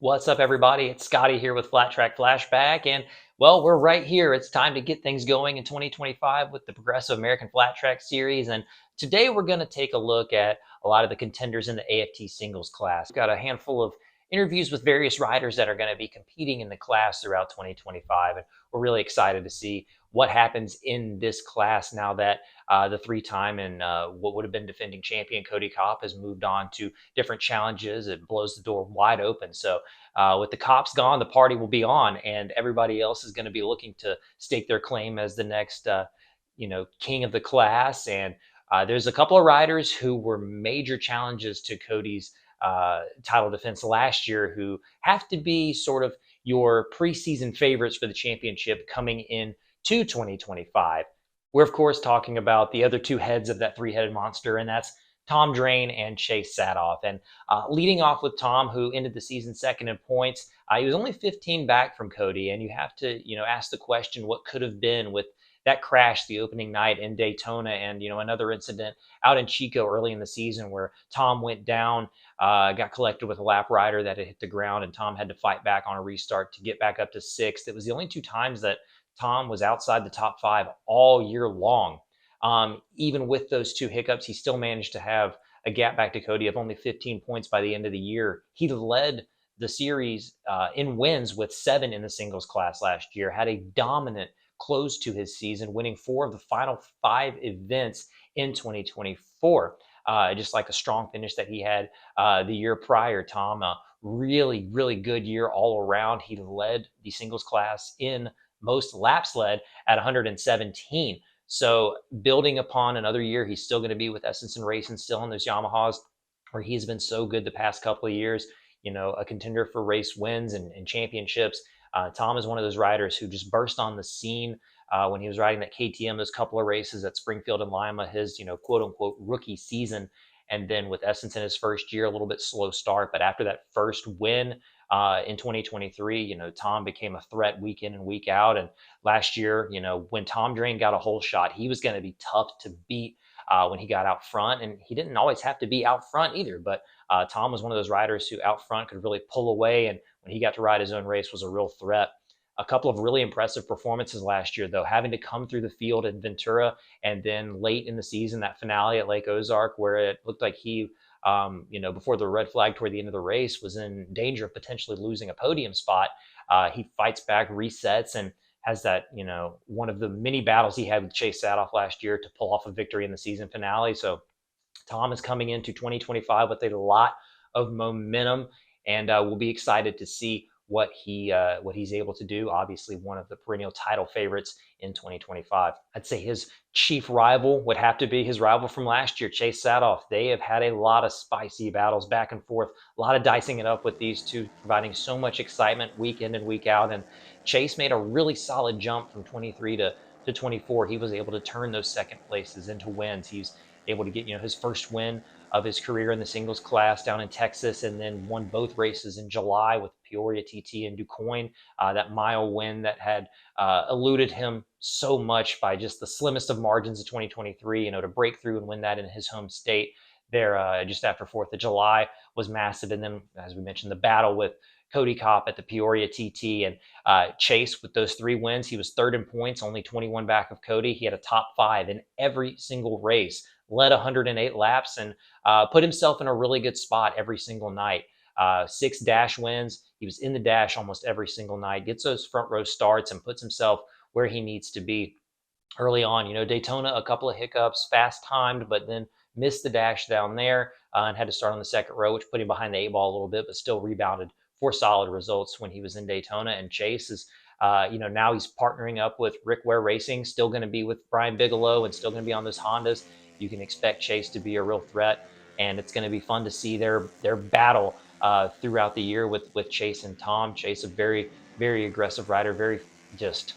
What's up, everybody? It's Scotty here with Flat Track Flashback, and well, we're right here. It's time to get things going in 2025 with the Progressive American Flat Track Series, and today we're going to take a look at a lot of the contenders in the AFT singles class. We've got a handful of interviews with various riders that are going to be competing in the class throughout 2025, and we're really excited to see what happens in this class now that the three-time and what would have been defending champion Cody Kopp has moved on to different challenges. It blows the door wide open. So with the cops gone, the party will be on, and everybody else is going to be looking to stake their claim as the next, king of the class. And there's a couple of riders who were major challenges to Cody's title defense last year who have to be sort of your preseason favorites for the championship coming in to 2025. We're, of course, talking about the other two heads of that three-headed monster, and that's Tom Drain and Chase Sadoff. And leading off with Tom, who ended the season second in points, he was only 15 back from Cody, and you have to, ask the question what could have been with that crash the opening night in Daytona, and another incident out in Chico early in the season where Tom went down, got collected with a lap rider that had hit the ground, and Tom had to fight back on a restart to get back up to sixth. It was the only two times that Tom was outside the top five all year long. Even with those two hiccups, he still managed to have a gap back to Cody of only 15 points by the end of the year. He led the series in wins with 7 in the singles class last year, had a dominant close to his season, winning 4 of the final 5 events in 2024. Just like a strong finish that he had the year prior. Tom, really, really good year all around. He led the singles class in most laps led at 117. So building upon another year, he's still going to be with Essence and Racing, still in those Yamahas, where he's been so good the past couple of years, a contender for race wins and championships. Tom is one of those riders who just burst on the scene when he was riding that KTM, those couple of races at Springfield and Lima, his, quote unquote, rookie season. And then with Essence in his first year, a little bit slow start. But after that first win in 2023, Tom became a threat week in and week out. And last year, when Tom Drain got a whole shot, he was going to be tough to beat when he got out front. And he didn't always have to be out front either. But Tom was one of those riders who out front could really pull away. And when he got to ride his own race was a real threat. A couple of really impressive performances last year, though, having to come through the field at Ventura and then late in the season, that finale at Lake Ozark, where it looked like he, before the red flag toward the end of the race, was in danger of potentially losing a podium spot. He fights back, resets, and has that, one of the many battles he had with Chase Sadoff last year to pull off a victory in the season finale. So Tom is coming into 2025 with a lot of momentum, and we'll be excited to see what he's able to do. Obviously, one of the perennial title favorites in 2025. I'd say his chief rival would have to be his rival from last year, Chase Sadoff. They have had a lot of spicy battles back and forth, a lot of dicing it up with these two, providing so much excitement week in and week out. And Chase made a really solid jump from 23 to 24. He was able to turn those second places into wins. He's able to get his first win of his career in the singles class down in Texas, and then won both races in July with Peoria TT and DuQuoin. That mile win that had eluded him so much by just the slimmest of margins of 2023, to break through and win that in his home state there just after 4th of July was massive. And then, as we mentioned, the battle with Cody Kopp at the Peoria TT, and Chase with those 3 wins. He was third in points, only 21 back of Cody. He had a top 5 in every single race, led 108 laps, and put himself in a really good spot every single night. 6 dash wins. He was in the dash almost every single night, gets those front row starts, and puts himself where he needs to be early on. Daytona, a couple of hiccups, fast timed, but then missed the dash down there and had to start on the second row, which put him behind the 8-ball a little bit, but still rebounded for solid results when he was in Daytona. And Chase is, now he's partnering up with Rick Ware Racing, still going to be with Brian Bigelow and still going to be on those Hondas. You can expect Chase to be a real threat, and it's going to be fun to see their battle throughout the year with Chase and Tom. Chase, a very, very aggressive rider, very just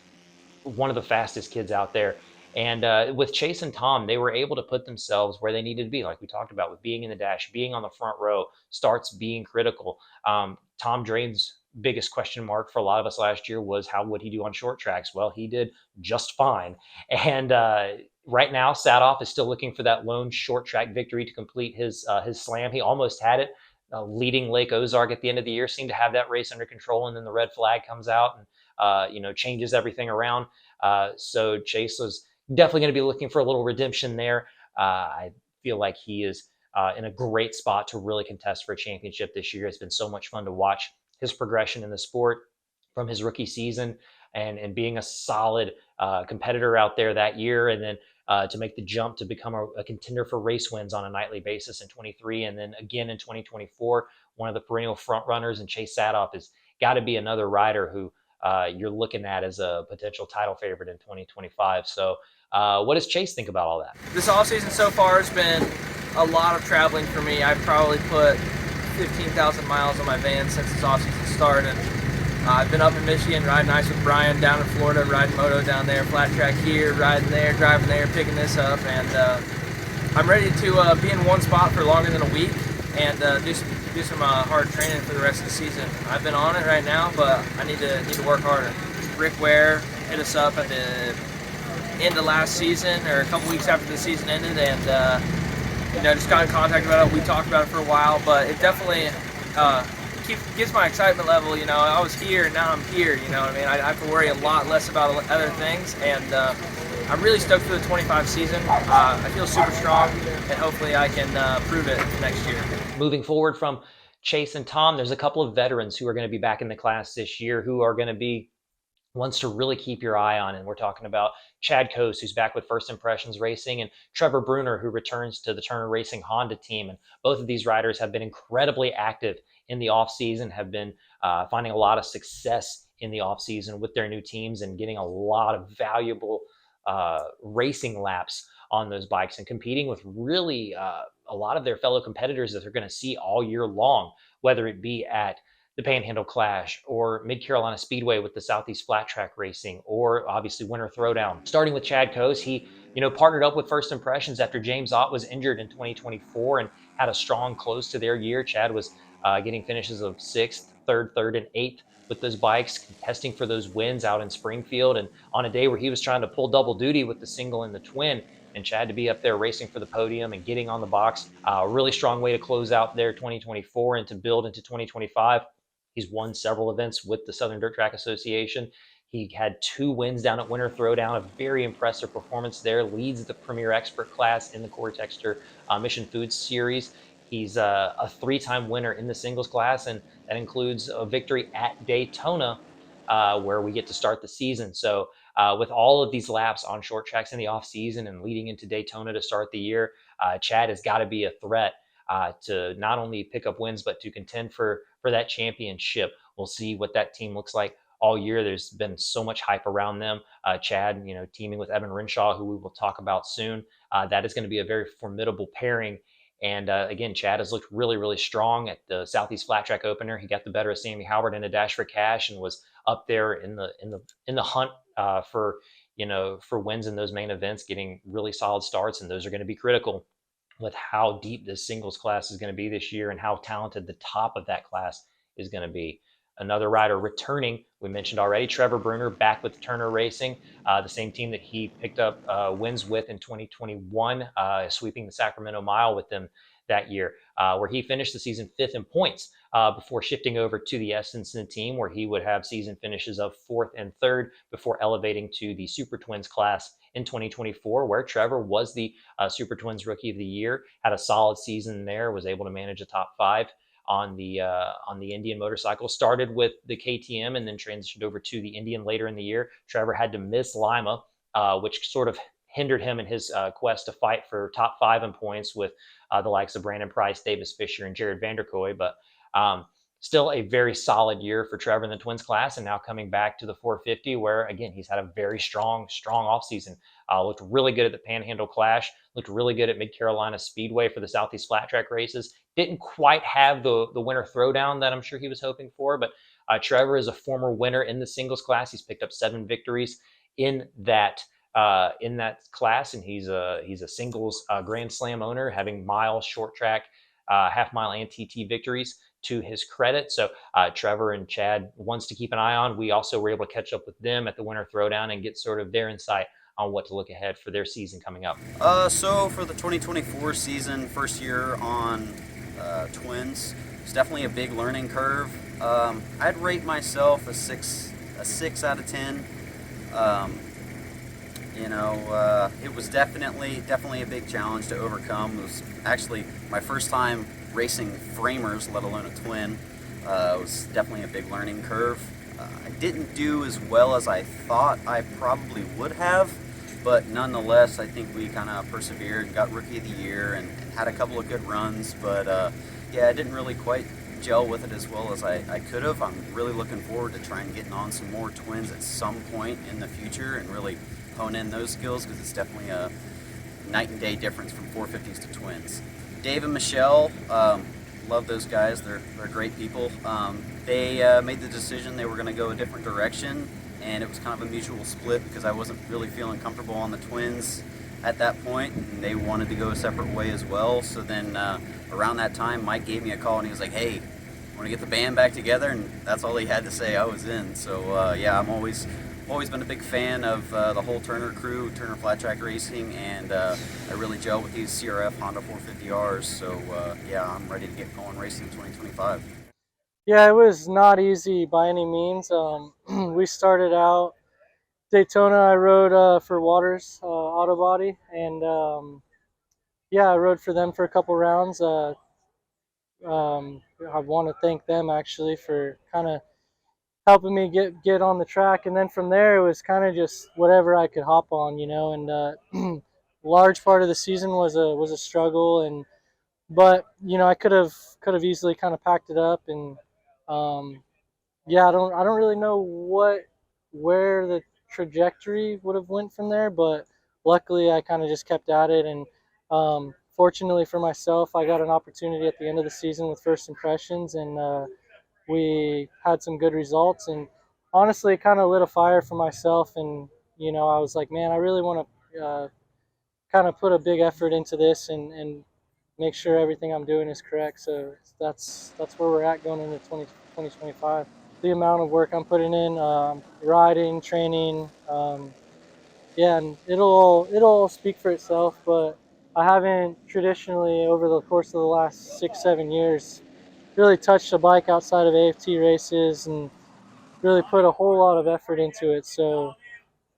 one of the fastest kids out there. And with Chase and Tom, they were able to put themselves where they needed to be, like we talked about, with being in the dash, being on the front row, starts being critical. Tom Drain's biggest question mark for a lot of us last year was how would he do on short tracks? Well, he did just fine. And right now, Sadoff is still looking for that lone short track victory to complete his slam. He almost had it leading Lake Ozark at the end of the year, seemed to have that race under control, and then the red flag comes out and changes everything around. So Chase was definitely going to be looking for a little redemption there. I feel like he is in a great spot to really contest for a championship this year. It's been so much fun to watch his progression in the sport from his rookie season and being a solid competitor out there that year, and then to make the jump to become a contender for race wins on a nightly basis in 23, and then again in 2024, one of the perennial front runners. And Chase Sadoff has got to be another rider who you're looking at as a potential title favorite in 2025. So what does Chase think about all that? This offseason so far has been a lot of traveling for me. I've probably put 15,000 miles on my van since this offseason started. I've been up in Michigan riding ice with Brian, down in Florida riding moto down there, flat track here, riding there, driving there, picking this up, and I'm ready to be in one spot for longer than a week and do some hard training for the rest of the season. I've been on it right now, but I need to work harder. Rick Ware hit us up at the end of last season, or a couple weeks after the season ended, and just got in contact about it. We talked about it for a while, but it definitely gets my excitement level. I was here and now I'm here. You know what I mean? I have to worry a lot less about other things, and I'm really stoked for the 25 season. I feel super strong, and hopefully I can prove it next year. Moving forward from Chase and Tom, there's a couple of veterans who are going to be back in the class this year who are going to be ones to really keep your eye on. And we're talking about Chad Coase, who's back with First Impressions Racing, and Trevor Bruner, who returns to the Turner Racing Honda team. And both of these riders have been incredibly active in the offseason, have been finding a lot of success in the offseason with their new teams and getting a lot of valuable racing laps on those bikes and competing with really a lot of their fellow competitors that they're going to see all year long, whether it be at the Panhandle Clash or Mid-Carolina Speedway with the Southeast Flat Track Racing, or obviously Winter Throwdown. Starting with Chad Coase, he partnered up with First Impressions after James Ott was injured in 2024 and had a strong close to their year. Chad was getting finishes of 6th, 3rd, and 8th with those bikes, contesting for those wins out in Springfield, and on a day where he was trying to pull double duty with the single and the twin, and Chad to be up there racing for the podium and getting on the box. A really strong way to close out their 2024 and to build into 2025. He's won several events with the Southern Dirt Track Association. He had 2 wins down at Winter Throwdown, a very impressive performance there, leads the Premier Expert class in the Core Texture Mission Foods Series. He's a 3-time winner in the singles class, and that includes a victory at Daytona, where we get to start the season. So with all of these laps on short tracks in the off season and leading into Daytona to start the year, Chad has got to be a threat to not only pick up wins, but to contend for that championship. We'll see what that team looks like all year. There's been so much hype around them. Chad, teaming with Evan Renshaw, who we will talk about soon. That is going to be a very formidable pairing. And again, Chad has looked really, really strong at the Southeast Flat Track opener. He got the better of Sammy Howard in a dash for cash and was up there in the hunt for wins in those main events, getting really solid starts, and those are going to be critical with how deep this singles class is going to be this year and how talented the top of that class is going to be. Another rider returning, we mentioned already, Trevor Bruner, back with Turner Racing, the same team that he picked up wins with in 2021, sweeping the Sacramento Mile with them that year, where he finished the season 5th in points before shifting over to the Estenson team, where he would have season finishes of 4th and 3rd before elevating to the Super Twins class in 2024, where Trevor was the Super Twins Rookie of the Year, had a solid season there, was able to manage a top 5 on the Indian motorcycle. Started with the KTM and then transitioned over to the Indian later in the year. Trevor had to miss Lima, which sort of hindered him in his quest to fight for top 5 in points with the likes of Brandon Price, Davis Fisher, and Jared Vanderkoy. But still a very solid year for Trevor in the Twins class, and now coming back to the 450, where again he's had a very strong offseason. Looked really good at the Panhandle Clash, looked really good at Mid-Carolina Speedway for the Southeast Flat Track races. Didn't quite have the Winter Throwdown that I'm sure he was hoping for, but Trevor is a former winner in the singles class. He's picked up 7 victories in that class, and he's a singles Grand Slam owner, having mile, short track, half mile, and TT victories to his credit. So Trevor and Chad wants to keep an eye on. We also were able to catch up with them at the Winter Throwdown and get sort of their insight on what to look ahead for their season coming up. So for the 2024 season, first year on Twins, It's definitely a big learning curve. I'd rate myself a 6 out of 10. Um, it was definitely a big challenge to overcome. It was actually my first time racing framers, let alone a twin. It was definitely a big learning curve. I didn't do as well as I thought I probably would have, but nonetheless, I think we kind of persevered and got Rookie of the Year and had a couple of good runs. But yeah, I didn't really quite gel with it as well as I could have. I'm really looking forward to trying getting on some more twins at some point in the future and really hone in those skills, because it's definitely a night and day difference from 450s to twins. Dave and Michelle, love those guys. They're great people. They made the decision they were going to go a different direction, and it was kind of a mutual split because I wasn't really feeling comfortable on the twins at that point, and they wanted to go a separate way as well. So then around that time, Mike gave me a call and he was like, "Hey, want to get the band back together?" And that's all he had to say. I was in. So yeah, I'm always been a big fan of the whole Turner crew, Turner Flat Track Racing, and I really gel with these CRF Honda 450Rs. So yeah, I'm ready to get going racing in 2025. Yeah, it was not easy by any means. We started out Daytona. I rode for Waters Auto Body, and yeah, I rode for them for a couple rounds. I want to thank them actually for kind of helping me get on the track, and then from there it was kind of just whatever I could hop on, you know. And large part of the season was a struggle, and but you know I could have easily kind of packed it up and. Um, yeah, I don't really know where the trajectory would have went from there, but luckily I kind of just kept at it, and fortunately for myself, I got an opportunity at the end of the season with First Impressions, and we had some good results, and honestly, it kind of lit a fire for myself, and you know I was like, man, I really want to kind of put a big effort into this and make sure everything I'm doing is correct. So that's where we're at going into 2025. The amount of work I'm putting in, riding, training, yeah, and it'll speak for itself. But I haven't traditionally over the course of the last 6 7 years really touched a bike outside of AFT races and really put a whole lot of effort into it. So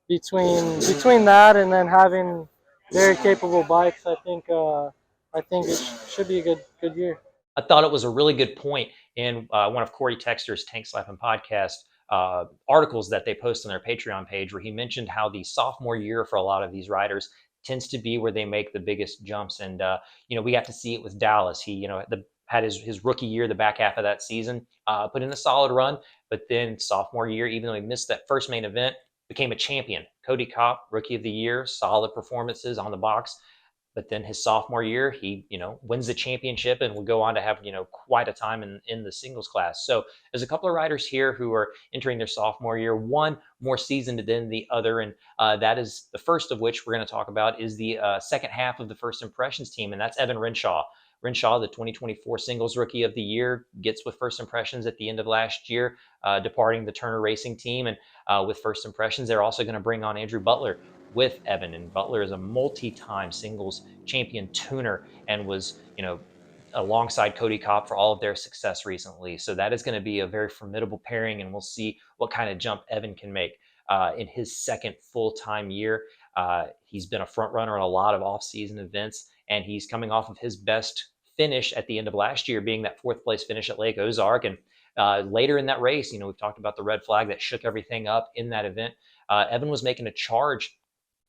between that and then having very capable bikes, I think it should be a good year. I thought it was a really good point in one of Corey Texter's Tank Slapping podcast articles that they post on their Patreon page, where he mentioned how the sophomore year for a lot of these riders tends to be where they make the biggest jumps. And we got to see it with Dallas. He, had his rookie year, the back half of that season, put in a solid run, but then sophomore year, even though he missed that first main event, became a champion. Cody Kopp, rookie of the year, solid performances on the box. But then his sophomore year, he, wins the championship and will go on to have, quite a time in the singles class. So there's a couple of riders here who are entering their sophomore year, one more seasoned than the other. And that is the first of which we're going to talk about is the second half of the First Impressions team, and that's Evan Renshaw. Renshaw, the 2024 Singles Rookie of the Year, gets with First Impressions at the end of last year, departing the Turner Racing team. And with First Impressions, they're also going to bring on Andrew Butler with Evan. And Butler is a multi-time singles champion tuner and was, alongside Cody Kopp for all of their success recently. So that is going to be a very formidable pairing, and we'll see what kind of jump Evan can make in his second full-time year. He's been a front runner in a lot of off-season events, and he's coming off of his best finish at the end of last year, being that fourth place finish at Lake Ozark. And later in that race, we've talked about the red flag that shook everything up in that event. Evan was making a charge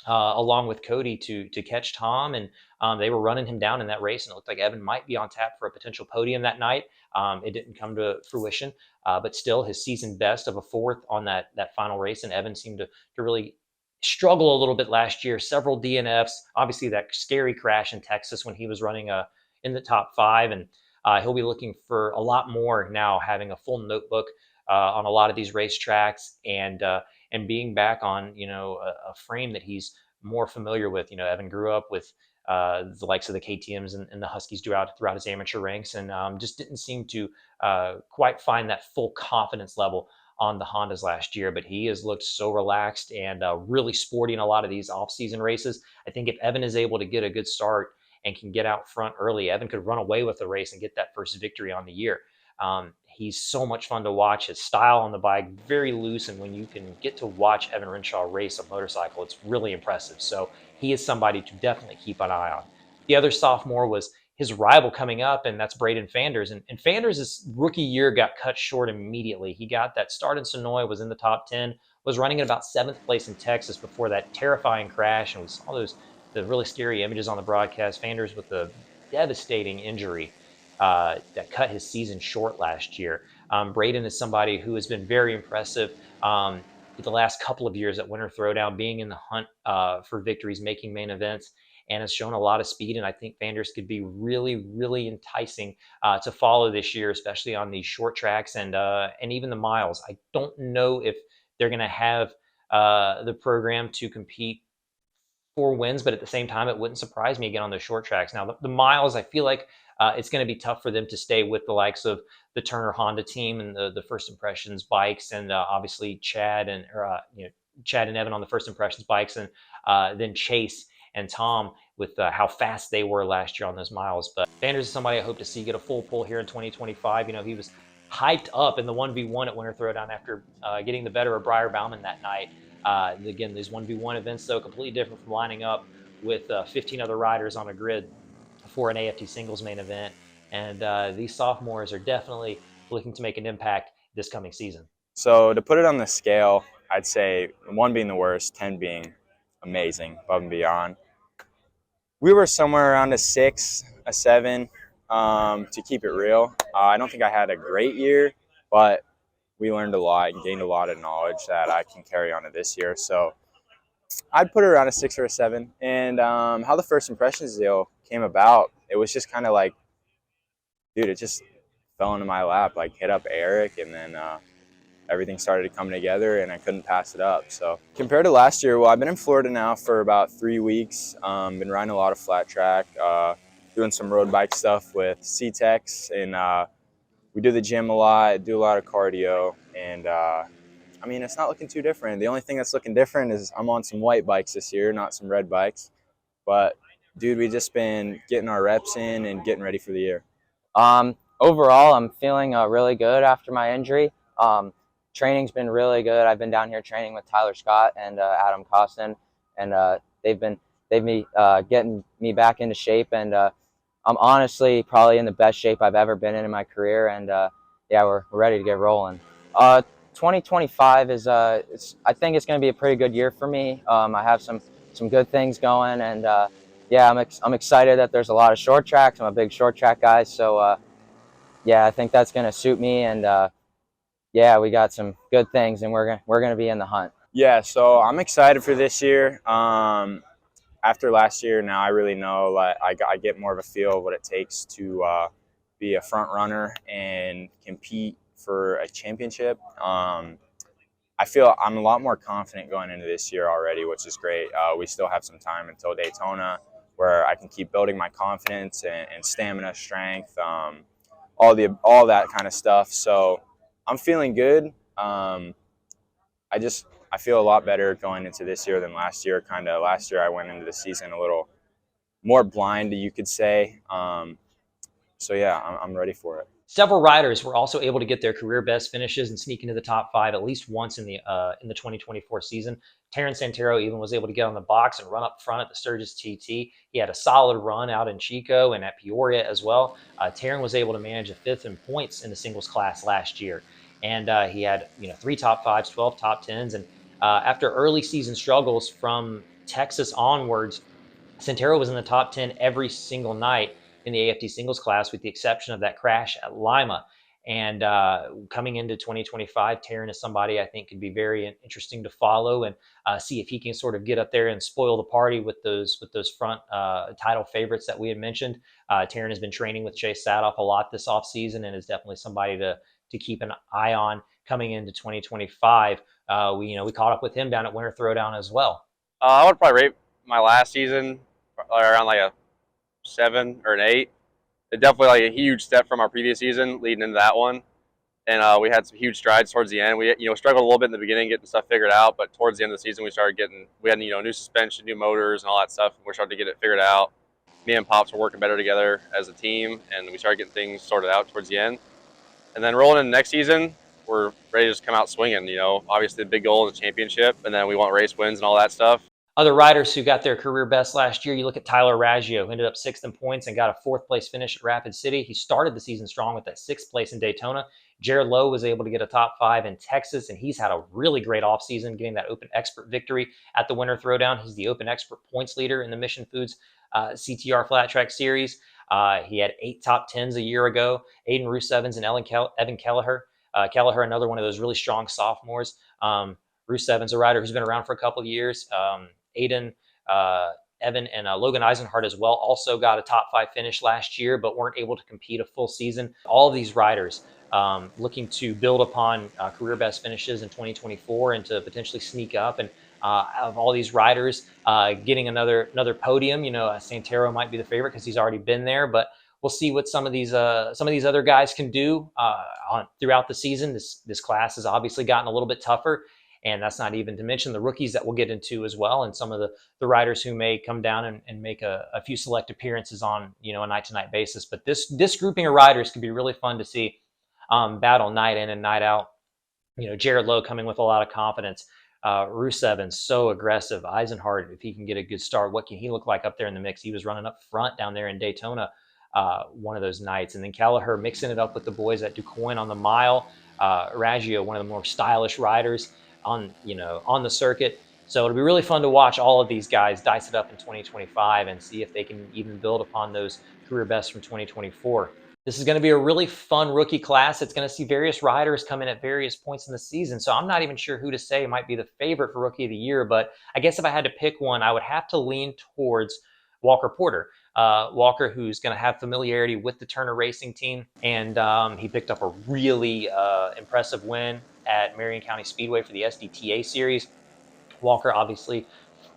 along with Cody to catch Tom, and they were running him down in that race, and it looked like Evan might be on tap for a potential podium that night. It didn't come to fruition, but still his season best of a fourth on that final race, and Evan seemed to really struggle a little bit last year. Several DNFs, obviously that scary crash in Texas when he was running in the top five, and he'll be looking for a lot more now, having a full notebook on a lot of these racetracks, and being back on, a frame that he's more familiar with. Evan grew up with the likes of the KTMs and the Huskies throughout his amateur ranks, and just didn't seem to quite find that full confidence level on the Hondas last year. But he has looked so relaxed and really sporty in a lot of these off-season races. I think if Evan is able to get a good start and can get out front early. Evan could run away with the race and get that first victory on the year. He's so much fun to watch. His style on the bike, very loose, and when you can get to watch Evan Renshaw race a motorcycle, it's really impressive. So he is somebody to definitely keep an eye on. The other sophomore was his rival coming up, and that's Braden Fanders. And Fanders' rookie year got cut short immediately. He got that start in Sonoy, was in the top 10, was running at about 7th place in Texas before that terrifying crash, and we saw the really scary images on the broadcast. Fanders with a devastating injury that cut his season short last year. Braden is somebody who has been very impressive the last couple of years at Winter Throwdown, being in the hunt for victories, making main events, and has shown a lot of speed. And I think Fanders could be really, really enticing to follow this year, especially on these short tracks and even the miles. I don't know if they're going to have the program to compete for wins, but at the same time, it wouldn't surprise me again on the short tracks. Now, the miles, I feel like it's going to be tough for them to stay with the likes of the Turner Honda team and the First Impressions bikes, and obviously Chad and Evan on the First Impressions bikes, and then Chase and Tom with how fast they were last year on those miles. But Fanders is somebody I hope to see get a full pull here in 2025. He was hyped up in the 1v1 at Winter Throwdown after getting the better of Briar Bauman that night. Again, these 1v1 events, though, completely different from lining up with 15 other riders on a grid for an AFT singles main event. And these sophomores are definitely looking to make an impact this coming season. So to put it on the scale, I'd say 1 being the worst, 10 being amazing, above and beyond. We were somewhere around a 6, a 7, to keep it real. I don't think I had a great year, but we learned a lot and gained a lot of knowledge that I can carry on to this year. So I'd put it around a 6 or a 7. And how the First Impressions deal came about, it was just kind of like, dude, it just fell into my lap. Like, hit up Eric, and then everything started to come together, and I couldn't pass it up. So compared to last year, well, I've been in Florida now for about 3 weeks. Been riding a lot of flat track, doing some road bike stuff with C-Tex, and we do the gym a lot, do a lot of cardio, and I mean, it's not looking too different. The only thing that's looking different is I'm on some white bikes this year, not some red bikes. But dude, we just been getting our reps in and getting ready for the year. Overall, I'm feeling really good after my injury. Training's been really good. I've been down here training with Tyler Scott and Adam Costin, and they've been getting me back into shape, and I'm honestly probably in the best shape I've ever been in my career, and yeah, we're ready to get rolling. 2025 is I think it's going to be a pretty good year for me. I have some good things going, and yeah, I'm excited that there's a lot of short tracks. I'm a big short track guy, so yeah, I think that's going to suit me, and yeah, we got some good things, and we're gonna be in the hunt. Yeah, so I'm excited for this year. After last year, now I really know, like, I get more of a feel of what it takes to be a front runner and compete for a championship. I feel I'm a lot more confident going into this year already, which is great. We still have some time until Daytona, where I can keep building my confidence and stamina, strength, all that kind of stuff. So I'm feeling good. I feel a lot better going into this year than last year. Last year I went into the season a little more blind, you could say. So yeah, I'm ready for it. Several riders were also able to get their career best finishes and sneak into the top 5 at least once in the 2024 season. Terrence Santero even was able to get on the box and run up front at the Sturgis TT. He had a solid run out in Chico and at Peoria as well. Terrence was able to manage a 5th in points in the singles class last year. And he had 3 top 5s, 12 top 10s. And after early season struggles from Texas onwards, Santero was in the top 10 every single night in the AFT singles class, with the exception of that crash at Lima. And coming into 2025, Taryn is somebody I think could be very interesting to follow and see if he can sort of get up there and spoil the party with those front title favorites that we had mentioned. Taryn has been training with Chase Sadoff a lot this offseason and is definitely somebody to keep an eye on coming into 2025. We caught up with him down at Winter Throwdown as well. I would probably rate my last season around like a 7 or an 8. It's definitely like a huge step from our previous season leading into that one. And we had some huge strides towards the end. We struggled a little bit in the beginning getting stuff figured out, but towards the end of the season we had new suspension, new motors, and all that stuff. We're starting to get it figured out. me and Pops were working better together as a team, and we started getting things sorted out towards the end. And then rolling into next season, we're ready to just come out swinging. Obviously the big goal is the championship, and then we want race wins and all that stuff. Other riders who got their career best last year, you look at Tyler Raggio, who ended up 6th in points and got a 4th place finish at Rapid City. He started the season strong with that 6th place in Daytona. Jared Lowe was able to get a top 5 in Texas, and he's had a really great offseason, getting that Open Expert victory at the Winter Throwdown. He's the Open Expert points leader in the Mission Foods CTR Flat Track Series. He had 8 top 10s a year ago. Aiden Roos-Evans and Evan Kelleher. Kelleher, another one of those really strong sophomores. Roos-Evans, a rider who's been around for a couple of years. Aiden, Evan, and Logan Eisenhart as well also got a top 5 finish last year, but weren't able to compete a full season. All of these riders looking to build upon career best finishes in 2024 and to potentially sneak up. And of all these riders getting another podium, Santero might be the favorite because he's already been there, but we'll see what some of these other guys can do throughout the season. This class has obviously gotten a little bit tougher. And that's not even to mention the rookies that we'll get into as well, and some of the riders who may come down and make a few select appearances on a night-to-night basis. But this grouping of riders could be really fun to see battle night in and night out. Jared Lowe coming with a lot of confidence. Roos-Evans, so aggressive. Eisenhart, if he can get a good start, what can he look like up there in the mix? He was running up front down there in Daytona one of those nights. And then Kelleher mixing it up with the boys at DuQuoin on the mile. Raggio, one of the more stylish riders on the circuit. So it'll be really fun to watch all of these guys dice it up in 2025 and see if they can even build upon those career bests from 2024. This is going to be a really fun rookie class. It's going to see various riders come in at various points in the season. So I'm not even sure who to say might be the favorite for Rookie of the Year, but I guess if I had to pick one, I would have to lean towards Walker Porter. Walker, who's going to have familiarity with the Turner Racing team, and he picked up a really impressive win at Marion County Speedway for the SDTA series. Walker, obviously,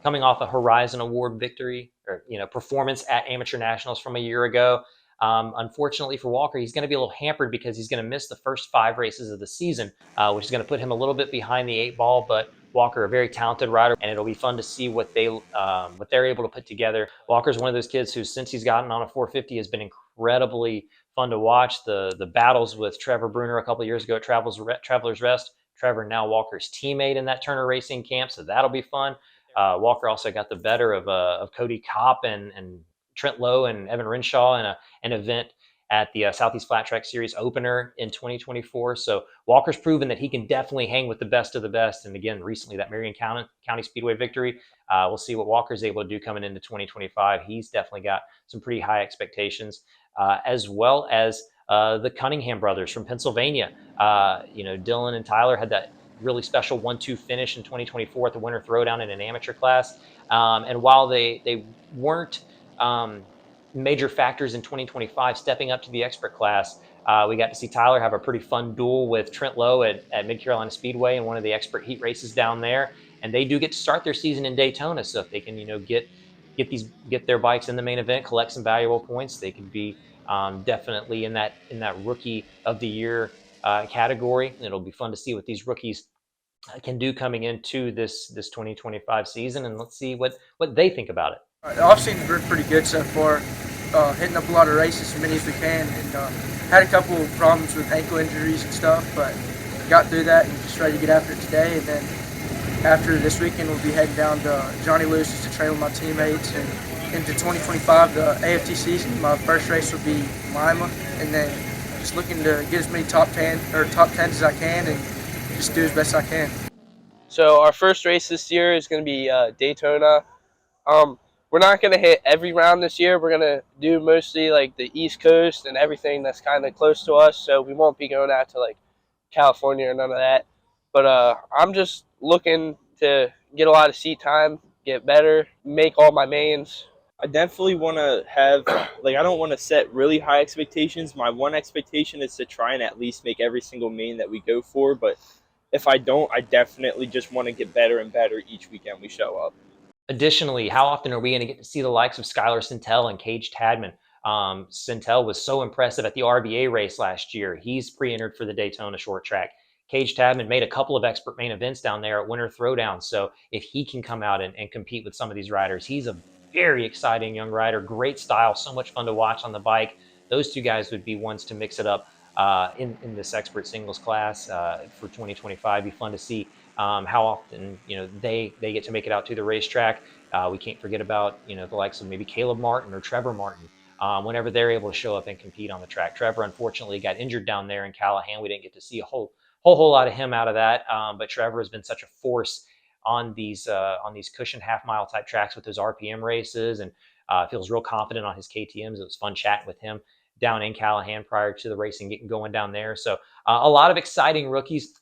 coming off a Horizon Award victory or performance at Amateur Nationals from a year ago. Unfortunately for Walker, he's going to be a little hampered because he's going to miss the first 5 races of the season, which is going to put him a little bit behind the 8 ball. But Walker, a very talented rider, and it'll be fun to see what they're able to put together. Walker's one of those kids who, since he's gotten on a 450, has been incredibly fun to watch. The battles with Trevor Bruner a couple of years ago at Travelers Rest. Trevor, now Walker's teammate in that Turner Racing camp, so that'll be fun. Walker also got the better of Cody Kopp and Trent Lowe and Evan Renshaw in an event at the Southeast Flat Track Series opener in 2024. So Walker's proven that he can definitely hang with the best of the best. And again, recently that Marion County Speedway victory. We'll see what Walker's able to do coming into 2025. He's definitely got some pretty high expectations, as well as the Cunningham brothers from Pennsylvania. Dylan and Tyler had that really special 1-2 finish in 2024 at the Winter Throwdown in an amateur class. And while they weren't major factors in 2025 stepping up to the expert class, we got to see Tyler have a pretty fun duel with Trent Lowe at Mid-Carolina Speedway in one of the expert heat races down there. And they do get to start their season in Daytona, so if they can get their bikes in the main event, collect some valuable points, they could be definitely in that Rookie of the Year category. And it'll be fun to see what these rookies can do coming into this 2025 season, and let's see what they think about it. The off-season's been pretty good so far, hitting up a lot of races, as many as we can, and had a couple of problems with ankle injuries and stuff, but got through that and just ready to get after it today. And then after this weekend, we'll be heading down to Johnny Lewis's to train with my teammates, and into 2025, the AFT season. My first race will be Lima, and then just looking to get as many top 10s as I can and just do as best I can. So our first race this year is going to be Daytona. We're not going to hit every round this year. We're going to do mostly like the East Coast and everything that's kind of close to us. So we won't be going out to like California or none of that. But I'm just looking to get a lot of seat time, get better, make all my mains. I definitely want to have, I don't want to set really high expectations. My one expectation is to try and at least make every single main that we go for. But if I don't, I definitely just want to get better and better each weekend we show up. Additionally, how often are we going to get to see the likes of Skylar Sintel and Cage Tadman? Sintel was so impressive at the RBA race last year. He's pre-entered for the Daytona short track. Cage Tadman made a couple of expert main events down there at Winter Throwdown. So if he can come out and compete with some of these riders, he's a very exciting young rider, great style, so much fun to watch on the bike. Those two guys would be ones to mix it up in this expert singles class for 2025. Be fun to see how often they get to make it out to the racetrack. We can't forget about the likes of maybe Caleb Martin or Trevor Martin. Whenever they're able to show up and compete on the track. Trevor unfortunately got injured down there in Callahan. We didn't get to see a whole lot of him out of that. But Trevor has been such a force on these cushion half-mile type tracks with those RPM races, and feels real confident on his KTMs. It was fun chatting with him down in Callahan prior to the racing getting going down there. So a lot of exciting rookies.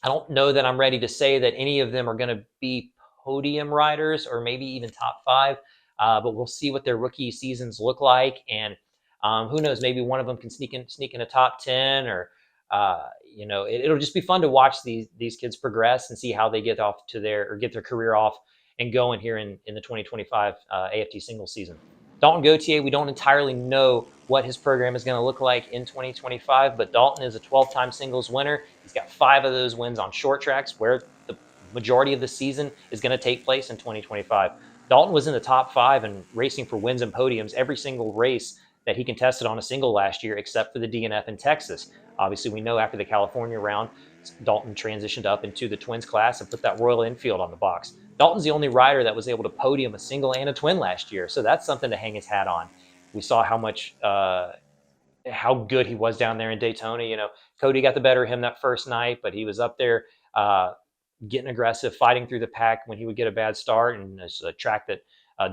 I don't know that I'm ready to say that any of them are going to be podium riders or maybe even top 5. But we'll see what their rookie seasons look like, and who knows? Maybe one of them can sneak in a top 10, or it'll just be fun to watch these kids progress and see how they get their career off and going here in the 2025 AFT singles season. Dalton Gauthier, we don't entirely know what his program is going to look like in 2025, but Dalton is a 12-time singles winner. He's got 5 of those wins on short tracks, where the majority of the season is going to take place in 2025. Dalton was in the top 5 and racing for wins and podiums every single race that he contested on a single last year, except for the DNF in Texas. Obviously, we know after the California round, Dalton transitioned up into the twins class and put that Royal Enfield on the box. Dalton's the only rider that was able to podium a single and a twin last year, so that's something to hang his hat on. We saw how good he was down there in Daytona. Cody got the better of him that first night, but he was up there getting aggressive, fighting through the pack when he would get a bad start, and it's a track that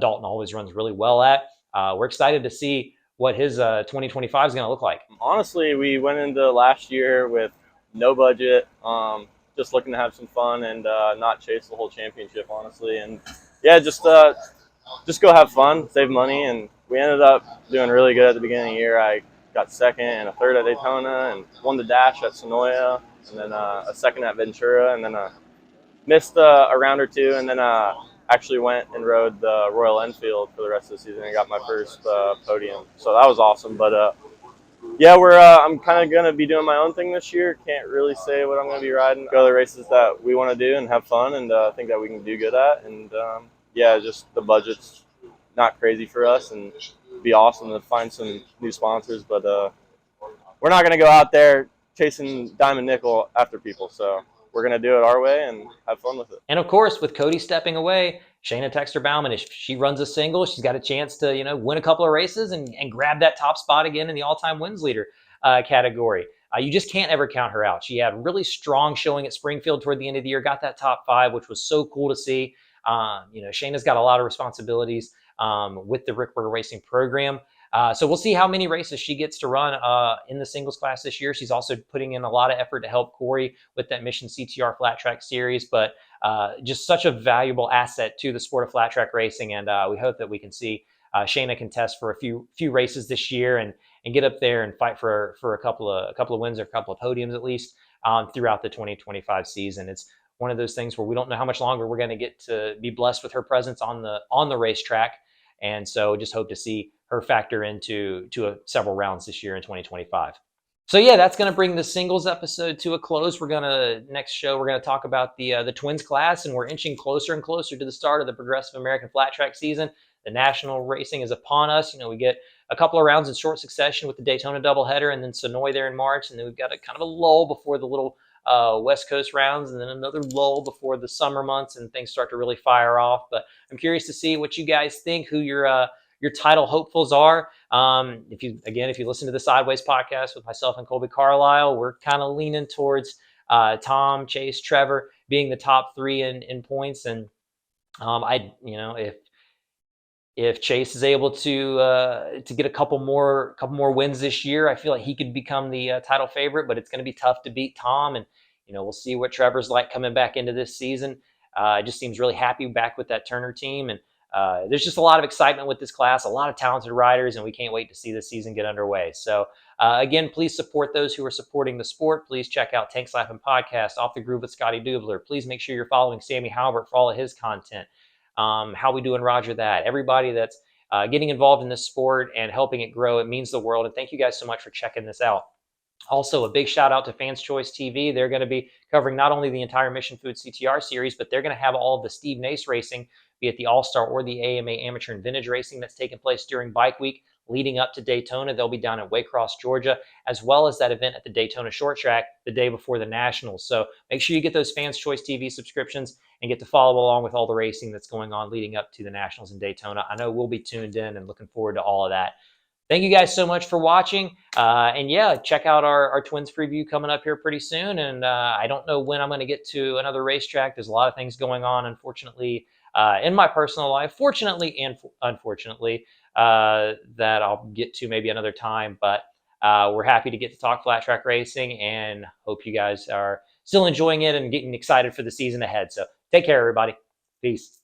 Dalton always runs really well at. We're excited to see what his 2025 is going to look like. Honestly, we went into last year with no budget, just looking to have some fun and not chase the whole championship, honestly. And yeah, just go have fun, save money, and we ended up doing really good at the beginning of the year. I got second and a third at Daytona, and won the dash at Sonoya, and then a second at Ventura, and then missed a round or two, and then actually went and rode the Royal Enfield for the rest of the season and got my first podium. So that was awesome. But yeah, I'm kind of going to be doing my own thing this year. Can't really say what I'm going to be riding. Go to the races that we want to do and have fun, and think that we can do good at. And yeah, just the budget's not crazy for us, and it'd be awesome to find some new sponsors. But we're not going to go out there chasing diamond nickel after people. So we're going to do it our way and have fun with it. And of course, with Cody stepping away, Shayna Texter Bauman, if she runs a single, she's got a chance to, win a couple of races and grab that top spot again in the all-time wins leader category. You just can't ever count her out. She had really strong showing at Springfield toward the end of the year, got that top 5, which was so cool to see. Shayna's got a lot of responsibilities with the Rick Berger Racing program. So we'll see how many races she gets to run in the singles class this year. She's also putting in a lot of effort to help Corey with that Mission CTR Flat Track Series, but just such a valuable asset to the sport of flat track racing. And we hope that we can see Shayna contest for a few races this year and get up there and fight for a couple of wins or a couple of podiums at least throughout the 2025 season. It's one of those things where we don't know how much longer we're going to get to be blessed with her presence on the racetrack. And so just hope to see her factor into several rounds this year in 2025. So yeah, that's going to bring the singles episode to a close. Next show, we're going to talk about the twins class, and we're inching closer and closer to the start of the Progressive American Flat Track season. The national racing is upon us. We get a couple of rounds in short succession with the Daytona doubleheader and then Sonoy there in March. And then we've got a kind of a lull before the little West Coast rounds, and then another lull before the summer months and things start to really fire off. But I'm curious to see what you guys think, who your title hopefuls are. If you listen to the Sideways podcast with myself and Kolby Carlile, we're kind of leaning towards Tom, Chase, Trevor being the top 3 in points. And if Chase is able to get a couple more wins this year, I feel like he could become the title favorite. But it's going to be tough to beat Tom, and we'll see what Trevor's like coming back into this season. It just seems really happy back with that Turner team, and there's just a lot of excitement with this class, a lot of talented riders, and we can't wait to see this season get underway. So again, please support those who are supporting the sport. Please check out Tank Slapping Podcast, Off the Groove with Scotty Dubler. Please make sure you're following Sammy Halbert for all of his content. How we doing, Roger that. Everybody that's getting involved in this sport and helping it grow, it means the world. And thank you guys so much for checking this out. Also, a big shout out to Fans Choice TV. They're going to be covering not only the entire Mission Food CTR series, but they're going to have all of the Steve Nace racing be it the All-Star or the AMA Amateur and Vintage Racing that's taking place during Bike Week leading up to Daytona. They'll be down in Waycross, Georgia, as well as that event at the Daytona Short Track the day before the Nationals. So make sure you get those Fans Choice TV subscriptions and get to follow along with all the racing that's going on leading up to the Nationals in Daytona. I know we'll be tuned in and looking forward to all of that. Thank you guys so much for watching. And yeah, check out our Twins preview coming up here pretty soon. And I don't know when I'm going to get to another racetrack. There's a lot of things going on, unfortunately, in my personal life, fortunately and unfortunately, that I'll get to maybe another time. But we're happy to get to talk flat track racing and hope you guys are still enjoying it and getting excited for the season ahead. So take care, everybody. Peace.